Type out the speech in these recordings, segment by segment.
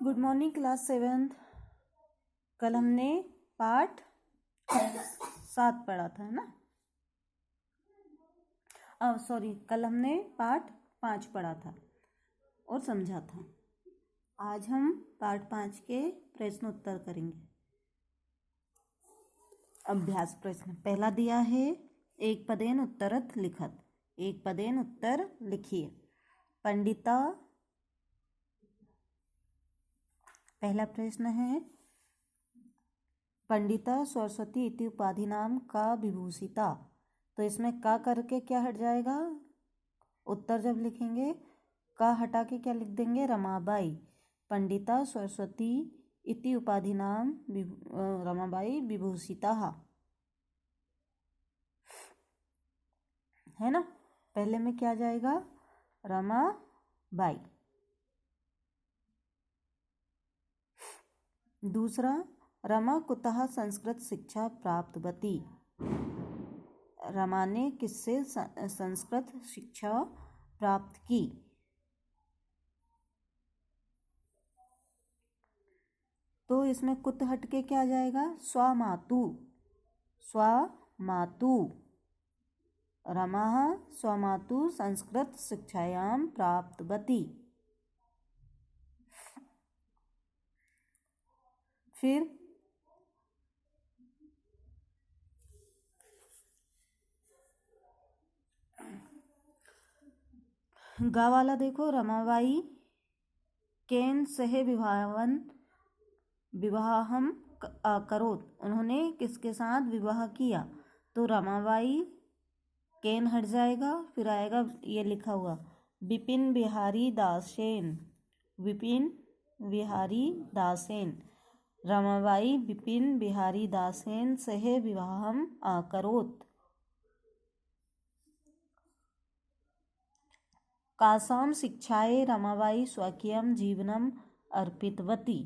Good morning class 7th। कल हमने पाठ 7 पढ़ा था, है ना। सॉरी, कल हमने पाठ 5 पढ़ा था और समझा था। आज हम पाठ 5 के प्रश्न उत्तर करेंगे। अभ्यास प्रश्न पहला दिया है, एक पदेन उत्तरत लिखत। एक पदेन उत्तर लिखिए। पंडिता, पहला प्रश्न है, पंडिता सरस्वती इति उपाधि नाम का विभूषिता। तो इसमें का करके क्या हट जाएगा? उत्तर जब लिखेंगे का हटा के क्या लिख देंगे? रमाबाई। पंडिता सरस्वती इति उपाधि नाम रमाबाई विभूषिता, है ना। पहले में क्या जाएगा? रमाबाई। दूसरा, रमा कुतः संस्कृत शिक्षा प्राप्तवती। रमा ने किससे संस्कृत शिक्षा प्राप्त की? तो इसमें कुत हट के क्या जाएगा? स्वमातु। स्वमातु। रमा स्वमातु संस्कृत शिक्षायां प्राप्तवती। फिर गा वाला देखो, रमाबाई केन सह विवाहम करोत। उन्होंने किसके साथ विवाह किया? तो रमाबाई केन हट जाएगा, फिर आएगा ये लिखा हुआ विपिन बिहारी दासेन। विपिन बिहारी दासेन। रमाबाई विपिन बिहारी दासेन सह विवाहम अकरोत्। कासां शिक्षायै रमाबाई स्वकीयं जीवनम् अर्पितवती।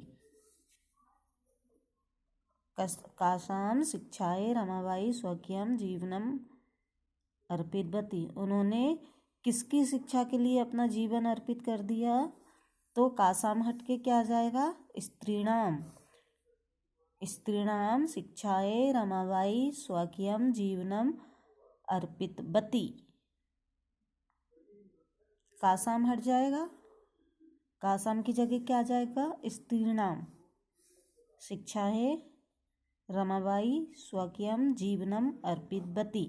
कासां शिक्षायै रमाबाई स्वकीयं जीवनम् अर्पितवती। उन्होंने किसकी शिक्षा के लिए अपना जीवन अर्पित कर दिया? तो कासाम हट के क्या आ जाएगा? स्त्रीणाम। स्त्रीणाम शिक्षायै रमाबाई स्वकीयं जीवनम् अर्पितवती। कासाम हट जाएगा, कासाम की जगह क्या आ जाएगा? स्त्रीणाम शिक्षायै रमाबाई स्वकीयं जीवनम् अर्पितवती।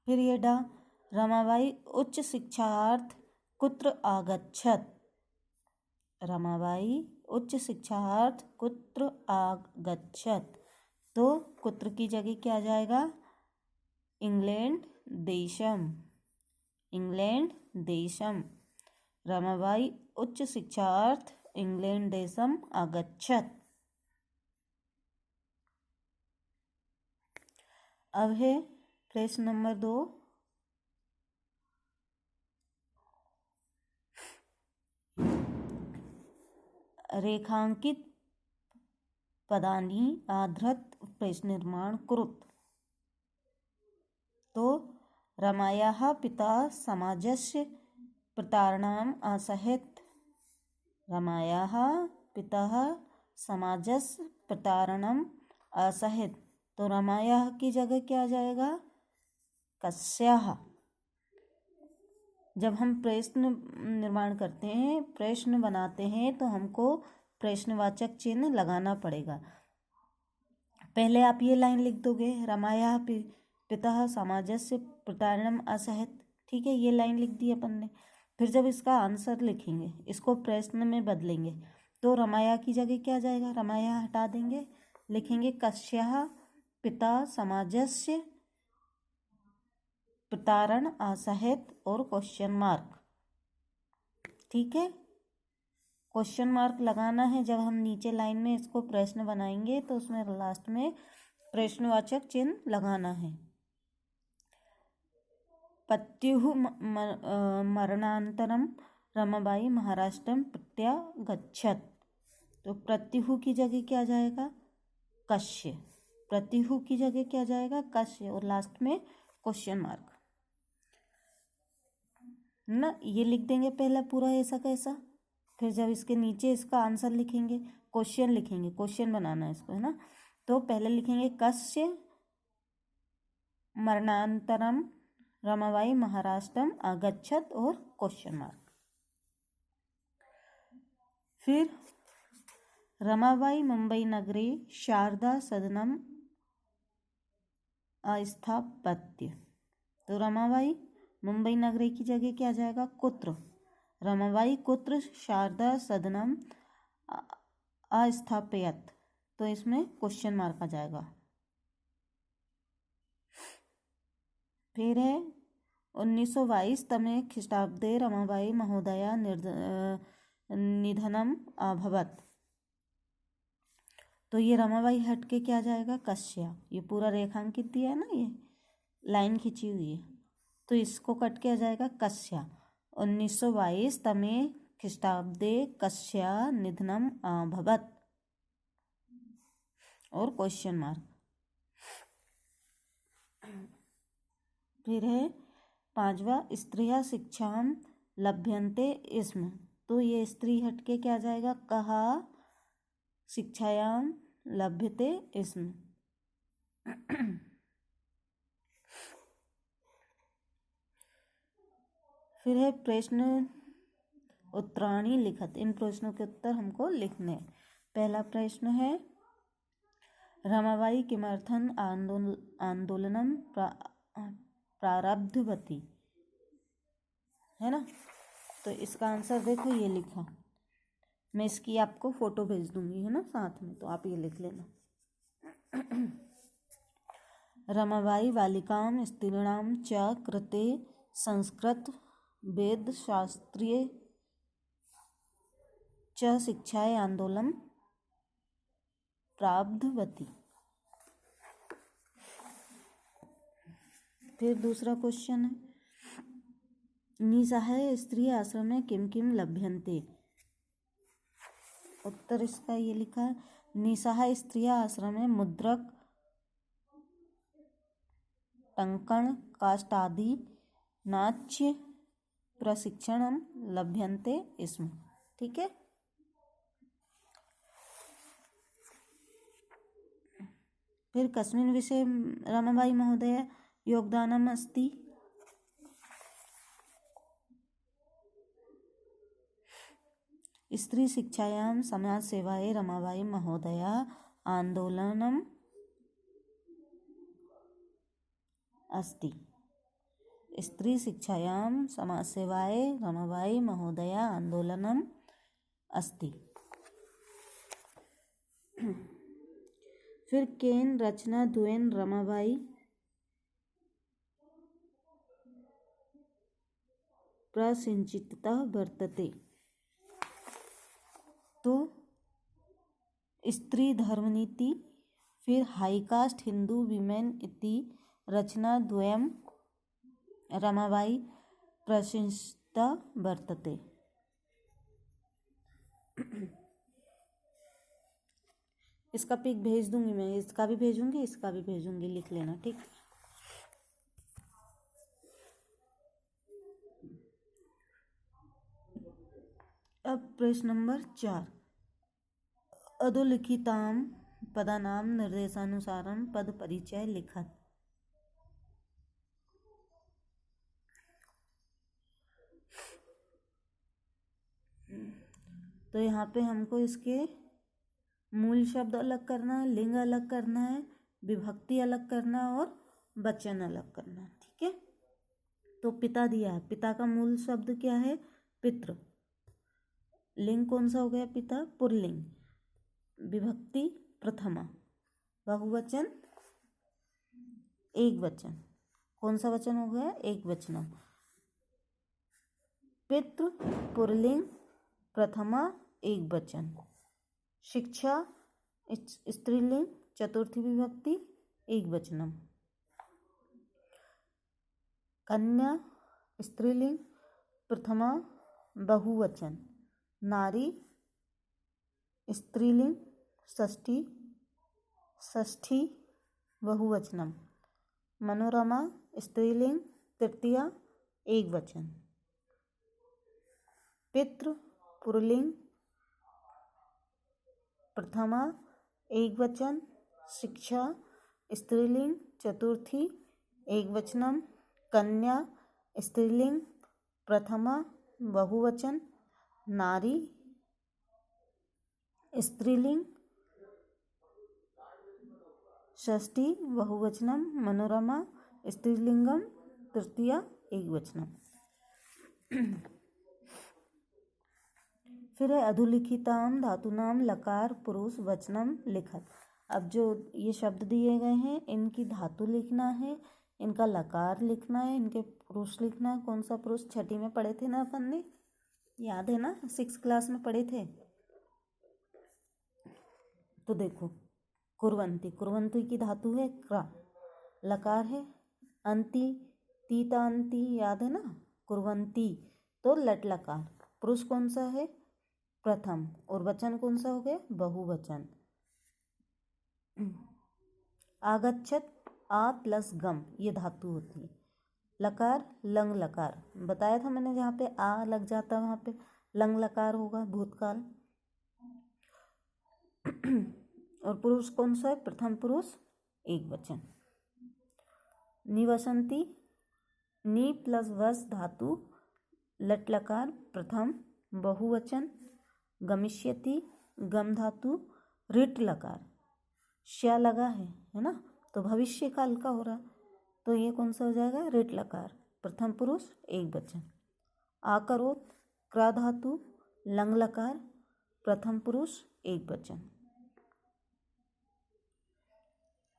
फिर ये डा, रमाबाई उच्च शिक्षार्थ कुत्र आगच्छत। रमाबाई उच्च शिक्षार्थ कुत्र आगच्छत। तो कुत्र की जगह क्या आ जाएगा? इंग्लैंड देशम। इंग्लैंड देशम। रमाबाई उच्च शिक्षार्थ इंग्लैंड देशम आगच्छत। अब है प्रश्न नंबर 2। रेखांकित पदानि आधृत प्रश्न निर्माण कुरुत। तो रमायाः पिता समाजस्य प्रतारणाम् असहत। रमायाः पिता समाजस्य प्रतारणम् असहत। तो रमायाः की जगह क्या आ जाएगा? कस्याः। जब हम प्रश्न निर्माण करते हैं, प्रश्न बनाते हैं, तो हमको प्रश्नवाचक चिन्ह लगाना पड़ेगा। पहले आप ये लाइन लिख दोगे, रमायाः पिता समाजस्य प्रतारणम् असहत। ठीक है, ये लाइन लिख दी अपन ने। फिर जब इसका आंसर लिखेंगे, इसको प्रश्न में बदलेंगे, तो रमाया की जगह क्या आ जाएगा? रमाया हटा देंगे, लिखेंगे कस्याः पिता समाजस्य प्रतारण असहत और क्वेश्चन मार्क। ठीक है, क्वेश्चन मार्क लगाना है। जब हम नीचे लाइन में इसको प्रश्न बनाएंगे तो उसमें लास्ट में प्रश्नवाचक चिन्ह लगाना है। पत्युः मरणानन्तरं रमाबाई महाराष्ट्रं प्रत्यागच्छत। तो प्रत्युः की जगह क्या आ जाएगा? कस्य। प्रत्युः की जगह क्या आ जाएगा? कस्य, और लास्ट में क्वेश्चन मार्क। है ना। ये लिख देंगे पहला पूरा ऐसा कैसा, फिर जब इसके नीचे इसका आंसर लिखेंगे, क्वेश्चन लिखेंगे, क्वेश्चन बनाना है इसको, है ना। तो पहले लिखेंगे कस्य मरणानन्तरम रमाबाई महाराष्ट्रम अगच्छत और क्वेश्चन मार्क। फिर रमाबाई मुंबई नगरे शारदा सदनम अस्थापत्य। तो रमाबाई मुंबई नगरी की जगह क्या आ जाएगा, कुत्र। रमाबाई कुत्र शारदा सदनम अस्थापयत, तो इसमें क्वेश्चन मार्क आ जाएगा। फिर है 1922 तमे ख्रीष्टाब्दे रमाबाई महोदया निधनम अभवत। तो ये रमाबाई हट के क्या जाएगा, कश्या। ये पूरा रेखांकित दिया है ना, ये लाइन खींची हुई है, तो इसको कट के आ जाएगा कश्या। 1922 तमे ख्रीष्टाब्दे कश्या निधनम अभवत और क्वेश्चन मार्क। फिर है 5वां स्त्रिया शिक्षाम लभ्यन्ते स्म। तो ये स्त्री हटके क्या जाएगा, कहा शिक्षायाम लभ्यते स्म। फिर है प्रश्न उत्तराणी लिखत। इन प्रश्नों के उत्तर हमको लिखने। पहला प्रश्न है रमाबाई किमर्थम आंदोलनम प्रारब्धवती, है ना। तो इसका आंसर देखो, ये लिखा, मैं इसकी आपको फोटो भेज दूंगी, है ना, साथ में, तो आप ये लिख लेना। रमाबाई बालिकां स्त्रीणां च कृते संस्कृत वेद शास्त्रीय च शिक्षाय आंदोलन प्रारब्धवती। फिर दूसरा क्वेश्चन है निसहाय स्त्री आश्रम में किम किम लभ्यन्ते। उत्तर इसका ये लिखा है, निसहाय स्त्री आश्रम में मुद्रक, टंकण, काष्ठादि नाट्य प्रशिक्षणम लभ्यन्ते स्म। ठीक है। फिर कस्मिन् विषये रमाबाई महोदय योगदानम अस्ति। स्त्री शिक्षायां समाज सेवाए रमाबाई महोदया आंदोलनम अस्ति। स्त्री शिक्षायां समाज सेवाए रमाबाई महोदया आंदोलनम अस्ति। फिर केन रचना द्वयेन रमाबाई प्रसिंचिता वर्तते। तो स्त्री धर्मनीति, फिर हाई कास्ट हिंदू वीमेन इति रचना द्वयम रमाबाई प्रसिंचिता वर्तते। इसका पिक भेज दूंगी मैं, इसका भी भेजूंगी, इसका भी भेजूंगी, लिख लेना। ठीक। अब प्रश्न नंबर 4 अधोलिखिताम पदानाम निर्देशानुसारम पद परिचय लिखत। तो यहाँ पे हमको इसके मूल शब्द अलग करना है, लिंग अलग करना है, विभक्ति अलग करना है और वचन अलग करना है। ठीक है। तो पिता दिया है, पिता का मूल शब्द क्या है, पितृ। लिंग कौन सा हो गया, पिता, पुल्लिंग। विभक्ति प्रथमा, बहुवचन एक वचन। कौन सा वचन हो गया, एक वचनम। पितृ पुल्लिंग प्रथमा एक वचन। शिक्षा स्त्रीलिंग चतुर्थी विभक्ति एक वचनम। कन्या स्त्रीलिंग प्रथमा बहुवचन। नारी स्त्रीलिंग षष्ठी षष्ठी बहुवचनम। मनोरमा स्त्रीलिंग तृतीया एक वचन। पितृ पुल्लिंग प्रथमा एकवचन, शिक्षा स्त्रीलिंग चतुर्थी एकवचनम, कन्या स्त्रीलिंग प्रथमा बहुवचन, नारी स्त्रीलिंग षष्ठी बहुवचनम, मनोरमा स्त्रीलिंगम तृतीया एकवचनम। फिर है अधोलिखिताम धातुनाम लकार पुरुष वचनम लिखत। अब जो ये शब्द दिए गए हैं इनकी धातु लिखना है, इनका लकार लिखना है, इनके पुरुष लिखना है। कौन सा पुरुष छठी में पढ़े थे ना अपन ने, याद है ना, 6 क्लास में पढ़े थे। तो देखो कुर्वंती, कुर्वंती की धातु है क्रा, लकार है अंति, तीतांति, याद है ना, कुर्वंती तो लट लकार। पुरुष कौन सा है, प्रथम, और वचन कौन सा हो गया, बहुवचन। आगच्छत आ प्लस गम ये धातु होती है। लकार लंग लकार, बताया था मैंने, जहाँ पे आ लग जाता है वहाँ पे लंग लकार होगा, भूतकाल। और पुरुष कौन सा है, प्रथम पुरुष एक वचन। निवसंती, नी प्लस वस धातु, लट लकार प्रथम बहुवचन। गमिष्यति गम धातु, रिट लकार, श्या लगा है ना, तो भविष्य काल का हो रहा, तो ये कौन सा हो जाएगा, रिट लकार प्रथम पुरुष एक वचन। आकरोत क्रा धातु, लंग लकार प्रथम पुरुष एक वचन।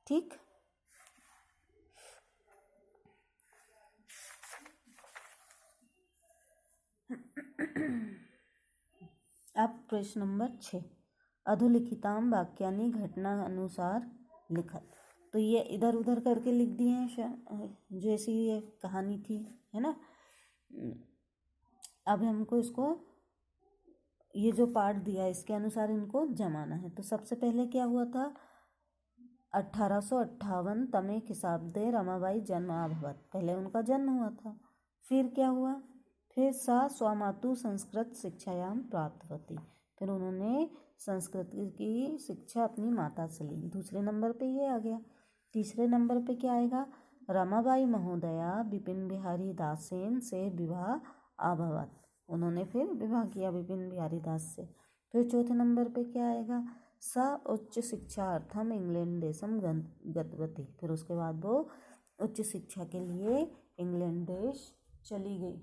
ठीक। अब प्रश्न नंबर 6, अधोलिखिताम वाक्यानि घटना अनुसार लिखत। तो ये इधर उधर करके लिख दिए हैं जैसी ये कहानी थी, है ना। अब हमको इसको ये जो पाठ दिया इसके अनुसार इनको जमाना है। तो सबसे पहले क्या हुआ था, 1858 तमे खिसाब्दे रमाबाई जन्म अभवत, पहले उनका जन्म हुआ था। फिर क्या हुआ, फिर सा स्वामातु संस्कृत शिक्षायाम प्राप्तवती, फिर उन्होंने संस्कृत की शिक्षा अपनी माता से ली। दूसरे नंबर पे ये आ गया। तीसरे नंबर पे क्या आएगा, रमाबाई महोदया विपिन बिहारी दासेन से विवाह अभवत, उन्होंने फिर विवाह किया विपिन बिहारी दास से। फिर चौथे नंबर पे क्या आएगा, सा उच्च शिक्षार्थम इंग्लैंड देशम गतवती, फिर उसके बाद वो उच्च शिक्षा के लिए इंग्लैंड देश चली गई।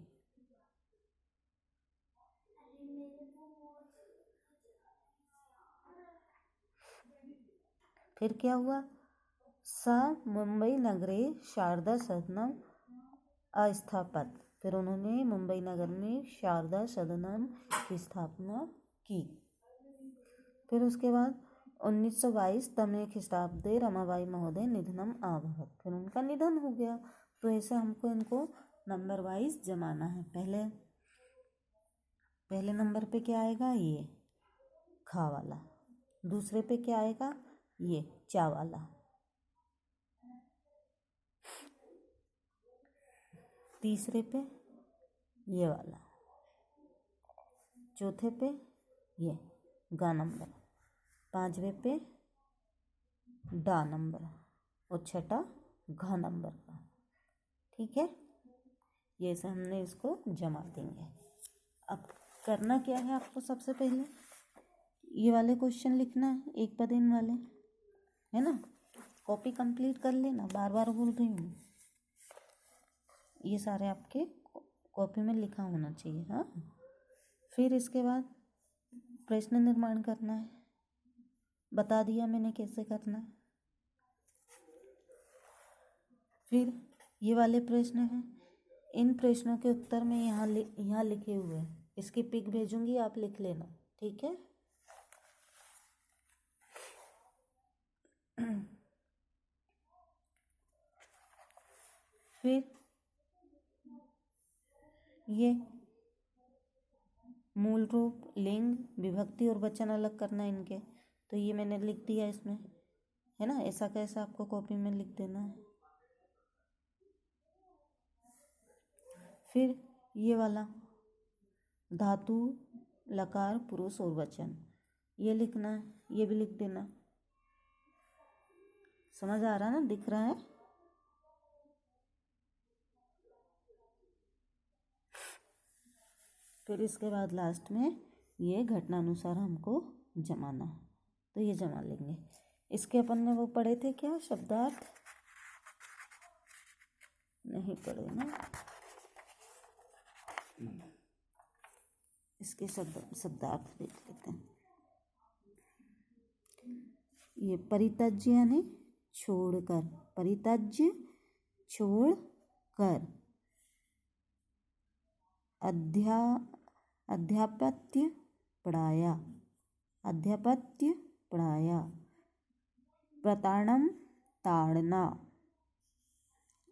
फिर क्या हुआ, सा मुंबई नगरे शारदा सदनम अस्थापत, फिर उन्होंने मुंबई नगर में शारदा सदनम की स्थापना की। फिर उसके बाद 1922 तमे खिस्टाब्दे रमाबाई महोदय निधनम अभवत, फिर उनका निधन हो गया। तो ऐसे हमको इनको नंबर वाइज जमाना है। पहले नंबर पे क्या आएगा, ये खा वाला, दूसरे पे क्या आएगा, ये चा वाला, तीसरे पे ये वाला, चौथे पे ये गा नंबर, पांचवे पे डा नंबर और छठा घ नंबर का। ठीक है, ये से हमने इसको जमा देंगे। अब करना क्या है आपको, सबसे पहले ये वाले क्वेश्चन लिखना है, एक पदेन वाले, है ना। कॉपी कंप्लीट कर लेना, बार बार बोल रही हूँ, ये सारे आपके कॉपी में लिखा होना चाहिए। हाँ, फिर इसके बाद प्रश्न निर्माण करना है, बता दिया मैंने कैसे करना है। फिर ये वाले प्रश्न हैं, इन प्रश्नों के उत्तर में यहाँ लिखे हुए हैं, इसकी पिक भेजूंगी, आप लिख लेना। ठीक है। फिर ये मूल रूप, लिंग, विभक्ति और वचन अलग करना इनके, तो ये मैंने लिख दिया इसमें, है ना। ऐसा कैसा आपको कॉपी में लिख देना है। फिर ये वाला धातु, लकार, पुरुष और वचन, ये लिखना है, ये भी लिख देना। समझ आ रहा है ना, दिख रहा है। फिर इसके बाद लास्ट में ये घटनानुसार हमको जमाना है, तो ये जमा लेंगे। इसके अपन ने वो पढ़े थे क्या, शब्दार्थ? नहीं पढ़े ना। इसके शब्दार्थ देख लेते हैं। ये परित्यज्य यानी छोड़कर, परित्यज्य छोड़कर। अध्यापत्य पढ़ाया, अध्यापत्य पढ़ाया। प्रताड़नम ताड़ना,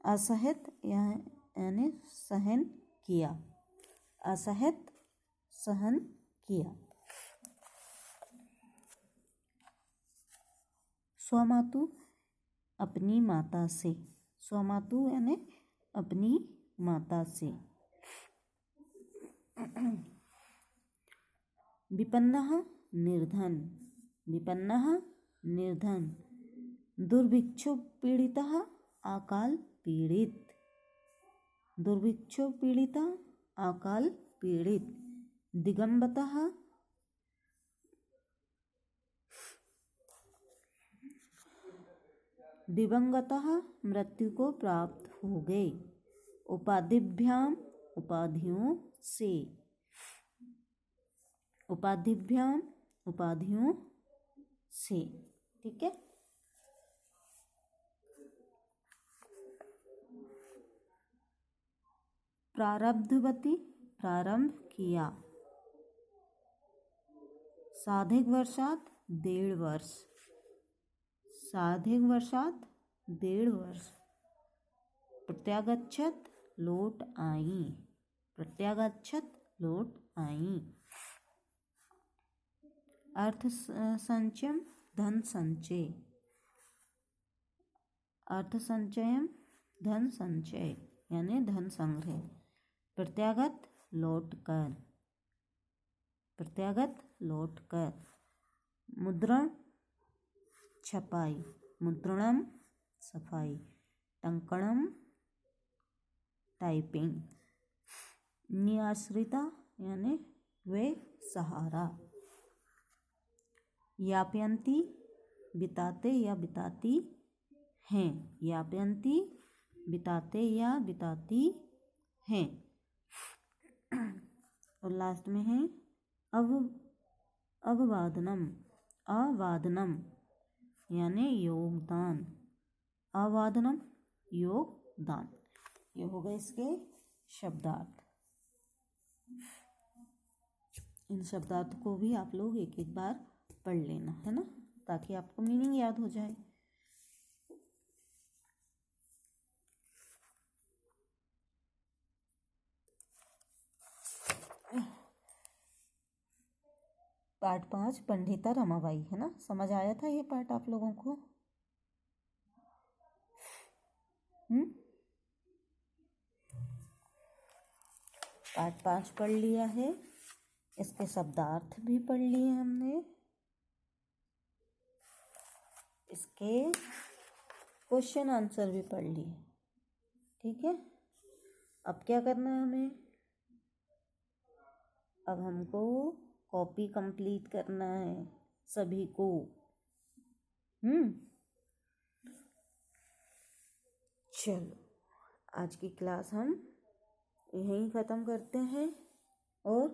असहित यानी सहन किया, असहित सहन किया। स्वमातु अपनी माता से, स्वमातु यानी अपनी माता से। विपन्नः निर्धन, विपन्नः निर्धन। दुर्भिक्षु पीड़ितः अकाल पीड़ित, दुर्भिक्षु पीड़िता अकाल पीड़ित। दिगंबतः दिवंगतः मृत्यु को प्राप्त हो गए। उपाधिभ्याम उपाधियों से, उपाधिभ्याम उपाधियों से। ठीक है। प्रारब्धवती प्रारंभ किया। साधिक वर्षात 1.5 वर्ष, साधिक वर्षात 1.5 वर्ष। प्रत्यागच्छत लौट आई, प्रत्यागच्छत लौट आई। अर्थ संचयम धन संचय, अर्थ संचयम धन संचय यानी धन संग्रह। प्रत्यागत लौट कर, प्रत्यागत लौट कर। मुद्रण छपाई, मुद्रणम सफाई। टंकणम टाइपिंग। निआश्रिता यानी वे सहारा। यापयंती बिताते या बिताती हैं, यापयंती बिताते या बिताती हैं। और लास्ट में है अववादनम, अवादनम यानी योगदान, अवादनम योगदान। ये हो गए इसके शब्दार्थ। इन शब्दार्थ को भी आप लोग एक एक बार पढ़ लेना है ना, ताकि आपको मीनिंग याद हो जाए। पार्ट 5 पंडिता रमाबाई है ना, समझ आया था ये पार्ट आप लोगों को? पार्ट 5 पढ़ लिया है, इसके शब्दार्थ भी पढ़ लिए हमने, इसके क्वेश्चन आंसर भी पढ़ लिए। ठीक है। अब क्या करना है हमें? अब हमको कॉपी कंप्लीट करना है सभी को। चलो आज की क्लास हम यहीं ख़त्म करते हैं, और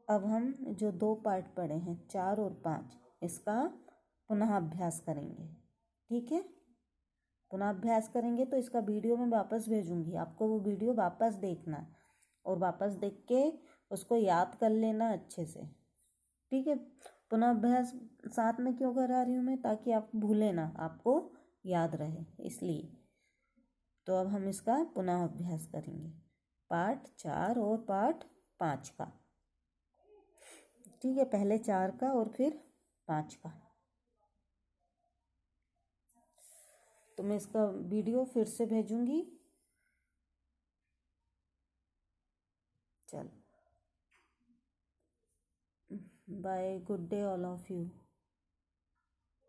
अब हम जो 2 पार्ट पढ़े हैं 4 और 5, इसका पुनः अभ्यास करेंगे। ठीक है। पुनः अभ्यास करेंगे तो इसका वीडियो मैं वापस भेजूंगी, आपको वो वीडियो वापस देखना और वापस देख के उसको याद कर लेना अच्छे से। ठीक है। पुनः अभ्यास साथ में क्यों करा रही हूँ मैं? ताकि आप भूले ना, आपको याद रहे, इसलिए। तो अब हम इसका पुनः अभ्यास करेंगे, पार्ट 4 और पार्ट 5 का। ठीक है। पहले 4 का और फिर 5 का। तो मैं इसका वीडियो फिर से भेजूंगी। चल bye, good day all of you.